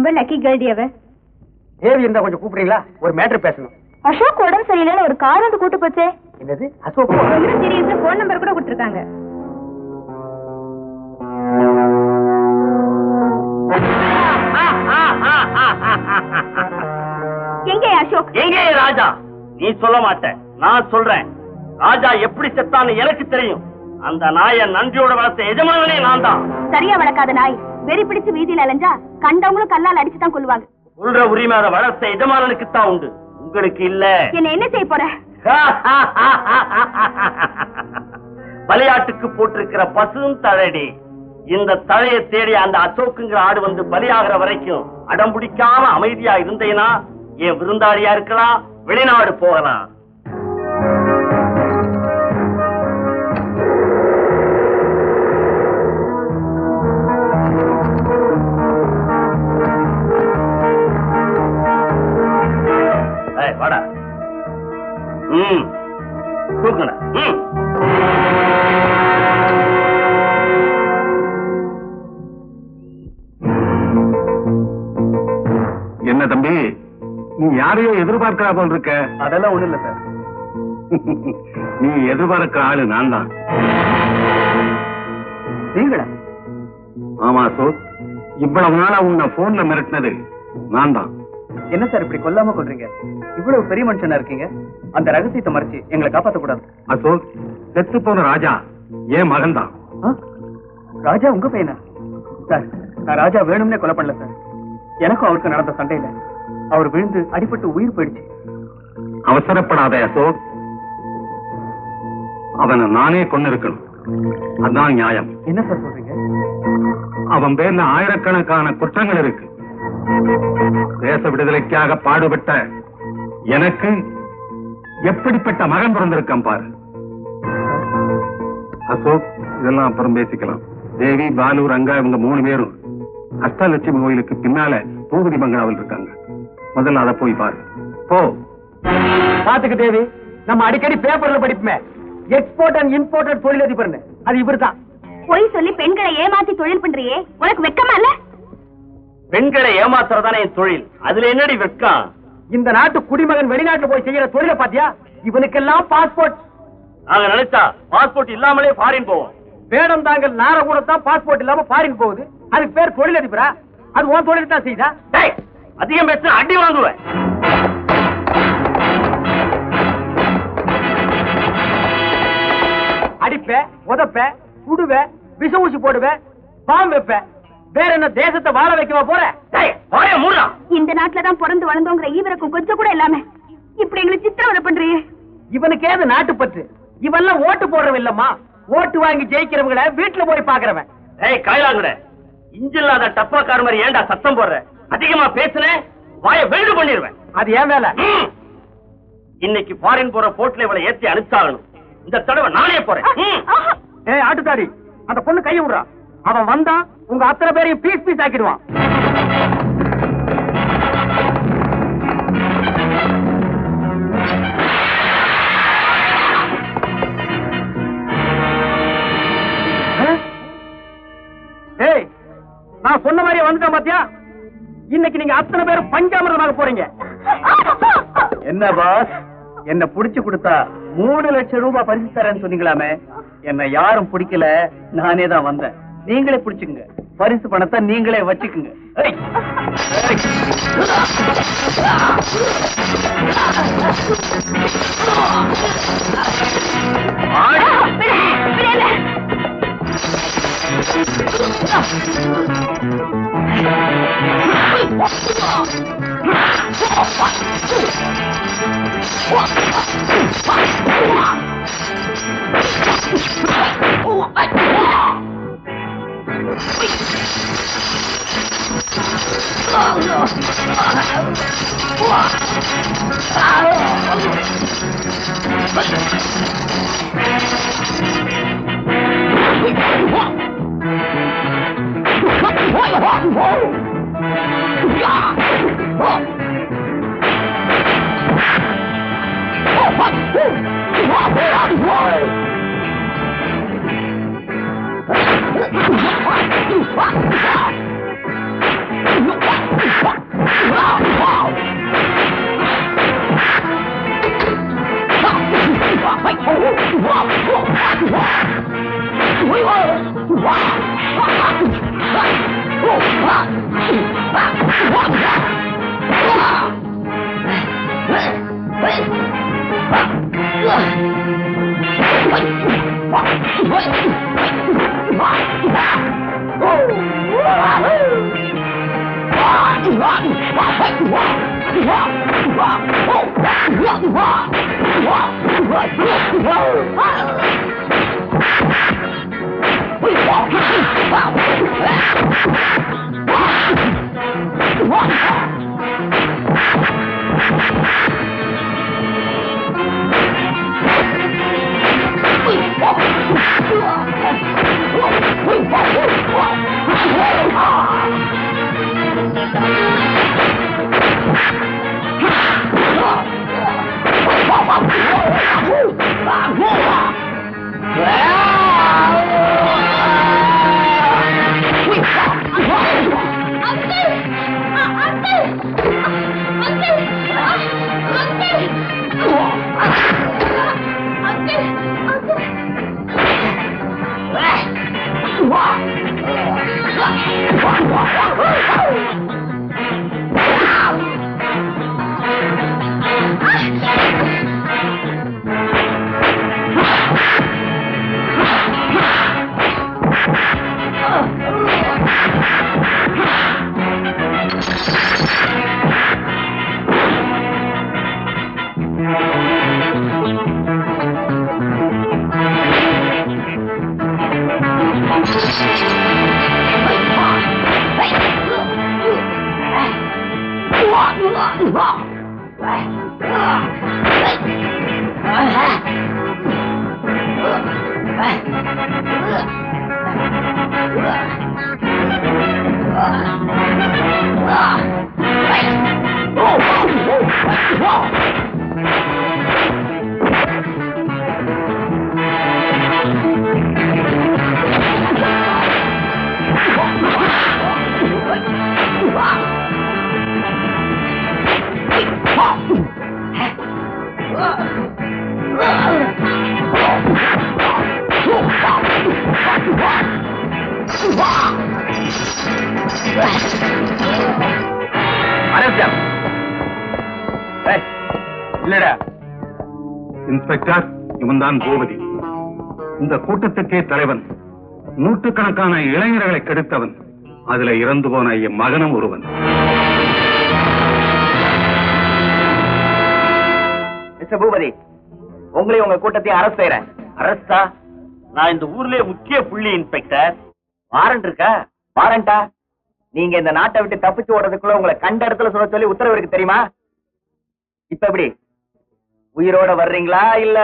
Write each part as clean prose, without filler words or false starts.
ரொம்ப lucky girl அவ. தேவி இருந்தா கொஞ்சம் கூப்பிடுறீங்களா? ஒரு மேட்டர் பேசணும். அசோக் உடம்பு சரியில்லைன்னு ஒரு கார் வந்து கூட்டு போச்சே. என்னது? அசோக் சீரியஸ்ல போன் நம்பர் கூட கொடுத்துருக்காங்க. எங்கே அசோக்? எங்கே ராஜா? நீ சொல்ல மாட்ட, நான் சொல்றேன். ராஜா எப்படி செத்தான்னு எனக்கு தெரியும். அந்த நாயை நன்றியோட வளர்த்த எஜமானே நான் தான். சரியா வளர்க்காத நாய் வெறி பிடிச்சு வீதியில அலைஞ்சா கண்டவங்களும் கல்லால் அடிச்சுதான் கொள்வாங்க. சொல்ற உரிமை அதை வளர்த்த எஜமானனுக்கு தான் உண்டு, உங்களுக்கு இல்ல. என்ன செய்ய போற? பலியாட்டுக்கு போட்டிருக்கிற பசும் தழடி. இந்த தழையை தேடி அந்த அசோக்குங்கிற ஆடு வந்து பலியாகிற வரைக்கும் அடம் பிடிக்காம அமைதியா இருந்தேனா என் விருந்தாளியா இருக்கலாம், வெளிநாடு போகலாம். வாடா. தூக்குன. என்ன தம்பி, நீ யாரையோ எதிர்பார்க்கிறா போல் இருக்க? அதெல்லாம் ஒண்ணு இல்ல சார். நீ எதிர்பார்க்கிற ஆளு நான் தான். நீங்களா? ஆமா அசோக், இவ்வளவு நாளா உன்னை போன்ல மிரட்டினது நான் தான். என்ன சார் இப்படி கொல்லாம கொள்றீங்க? இவ்வளவு பெரிய மனுஷனா இருக்கீங்க, அந்த ரகசியத்தை மறைச்சு எங்களை காப்பாத்த கூடாது. அசோக், செத்து போன ராஜா என் மகன் தான். ராஜா உங்க பையனா? சார், நான் ராஜா வேணும்னே கொலை பண்ணல சார். எனக்கும் அவருக்கு நடந்த சண்டையில அவர் விழுந்து அடிபட்டு உயிர் போயிடுச்சு. அவசரப்படாத அசோக், அவனை நானே கொண்டு இருக்கணும், அதான் நியாயம். என்ன சார் சொல்றீங்க? அவன் பேர்ல ஆயிரக்கணக்கான குற்றங்கள் இருக்கு. தேச விடுதலைக்காக பாடுபட்ட எனக்கு எப்படிப்பட்ட மகன் பிறந்திருக்கான் பாரு. அசோக், இதெல்லாம் அப்புறம் பேசிக்கலாம். தேவி, பாலு, ரங்கா இவங்க 3 பேரும் அஷ்டலட்சுமி கோயிலுக்கு பின்னால பூபதி பங்களாவில் இருக்காங்க. முதல்ல அதை போய் பாரு. போ. பாத்துக்கு தேவி, நம்ம அடிக்கடி பேப்பர்ல படிப்புமே, எக்ஸ்போர்ட் அண்ட் இம்போர்ட் தொழிலதிபர், அது இவர்தான். பொய் சொல்லி பெண்களை ஏமாத்தி தொழில் பண்றியே, உனக்கு வெக்கமா இல்ல? பெண்களை ஏமாத்துறதானே என் தொழில், அதுல என்னடி வெக்கம்? இந்த நாட்டு குடிமகன் வெளிநாட்டுல போய் செய்யற தொழிலை பாத்தியா? இவனுக்கெல்லாம் பாஸ்போர்ட். நாங்க நினைச்சா பாஸ்போர்ட் இல்லாமலே ஃபாரின் போவோம். வேடம் தாங்கள் நார கூட தான் பாஸ்போர்ட் இல்லாம ஃபாரின் போகுது. அதுக்கு பேர் தொழிலதிபரா? அது உன் தொழில் தான் செய்தா? அதிகம் பேச அடி வாங்குவேன். அடிப்ப, உதப்ப, சுடுவ, விஷ ஊசி போடுவ, பாம்பு வைப்ப. வேற என்ன தேசத்தை வாழ வைக்கவா போற? இந்த நாட்டுலதான் பிறந்து வளர்ந்தோங்கிற ஈவருக்கும் கொஞ்சம் கூட இல்லாம இப்படி எங்களை சித்திரவதை பண்றியே. இவனுக்கு ஏது நாட்டு பற்று? இவெல்லாம் ஓட்டு போடுறவன் இல்லம்மா, ஓட்டு வாங்கி ஜெயிக்கிறவங்களை வீட்டுல போய் பாக்குறவன். காயலாங்கட இஞ்சில்லாத டப்பாக்கார மாதிரி ஏண்டா சத்தம் போடுற? அதிகமா பேசுனேன், வாயை வெல்டு பண்ணிடுவேன். அது ஏன் மேல? இன்னைக்கு ஃபாரின் போற போட்ல இவளை ஏத்தி அனுப்பிச்சாகணும். இந்த தடவை நானே போறேன். ஆட்டுத்தாடி, அந்த பொண்ணு கையை விடுறா. அவன் வந்தா உங்க அத்தனை பேரையும் பீஸ் பீஸ் ஆக்கிடுவான். நான் சொன்ன மாதிரியே வந்துட்டேன் பாத்தியா? இன்னைக்கு நீங்க அத்தனை பேரும் பஞ்சாமிரதமாக போறீங்க. என்ன பாஸ், என்ன புடிச்சு கொடுத்தா 3 லட்சம் ரூபாய் பரிசு தரேன்னு சொன்னீங்களாமே, என்ன யாரும் பிடிக்கல, நானே தான் வந்தேன். நீங்களே பிடிச்சுங்க, பரிசு பணத்தை நீங்களே வச்சுக்குங்க. இன்ஸ்பெக்டர், இவன் தான் பூபதி. இந்த கூட்டத்துக்கே தலைவன். நூற்றுக்கணக்கான இளைஞர்களை கெடுத்தவன். அதுல இறந்து போன என் மகனும் ஒருவன். மிஸ்டர் பூபதி, உங்களையும் உங்க கூட்டத்தையும் அரெஸ்ட் செய்யறேன். அரஸ்டா? நான் இந்த ஊர்லயே முக்கிய புள்ளி இன்ஸ்பெக்டர். வாரண்ட் இருக்கா? வாரண்டா? நீங்க இந்த நாட்டை விட்டு தப்பிச்சு ஓடுறதுக்குள்ள உங்களை கண்ட இடத்துல சொல்ல சொல்லி உத்தரவு இருக்கு தெரியுமா? இப்ப எப்படி உயிரோட வர்றீங்களா இல்ல?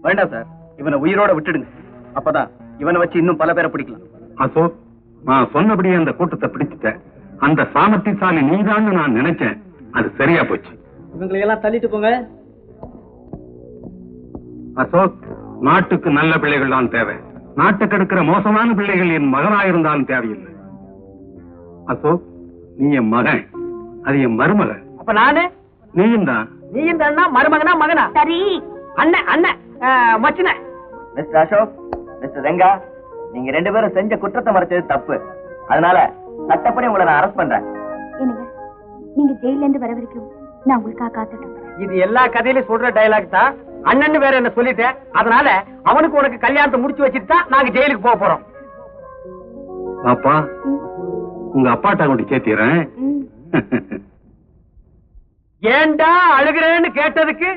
வேண்டாம் சார், இவனை உயிரோட விட்டுடுங்க. அப்பதான் இவனை வச்சு இன்னும் பல பேரை பிடிக்கலாம். அசோக், நான் சொன்னபடியே அந்த கூட்டத்தை பிடிச்சிட்டேன். அந்த சாமர்த்தியசாலி நீதான்னு நான் நினைச்சேன். அது சரியா போச்சு. இவங்களை எல்லாம் தள்ளிட்டு போங்க. அசோக், நாட்டுக்கு நல்ல பிள்ளைகள் தான் தேவை. நாட்டுக்கு எடுக்கிற மோசமான பிள்ளைகள் என் மகனாயிருந்தாலும் தேவையில்லை. அசோக், நீ என் மகன், அது என் மருமகன். அப்ப நானு? நீயும் தான். நீயும் தானா? மருமகனா மகனா? சரி, அண்ணன் அண்ணன் மச்சின. மிஸ்டர் அசோக், மிஸ்டர் ரெங்கா, நீங்க ரெண்டு பேரும் செஞ்ச குற்றத்தை மறைச்சது தப்பு. அதனால சட்டப்படி உங்களை நான் அரெஸ்ட் பண்றேன். என்னங்க, நீங்க ஜெயில இருந்து வர வரைக்கும் நான் உங்களுக்காக காத்துட்டு இருக்கேன். இது எல்லா கதையிலும் சொல்ற டயலாக் தான். அண்ணன் வேற என்ன சொல்லிட்டேன். அதனால அவனுக்கு உனக்கு கல்யாணத்தை முடிச்சு வச்சுட்டு தான் நாங்க ஜெயிலுக்கு போக போறோம். அப்பா, உங்க அப்பாட்ட கொண்டு சேர்த்திறேன். ஏண்டா அழுகிறேன்னு கேட்டதுக்கு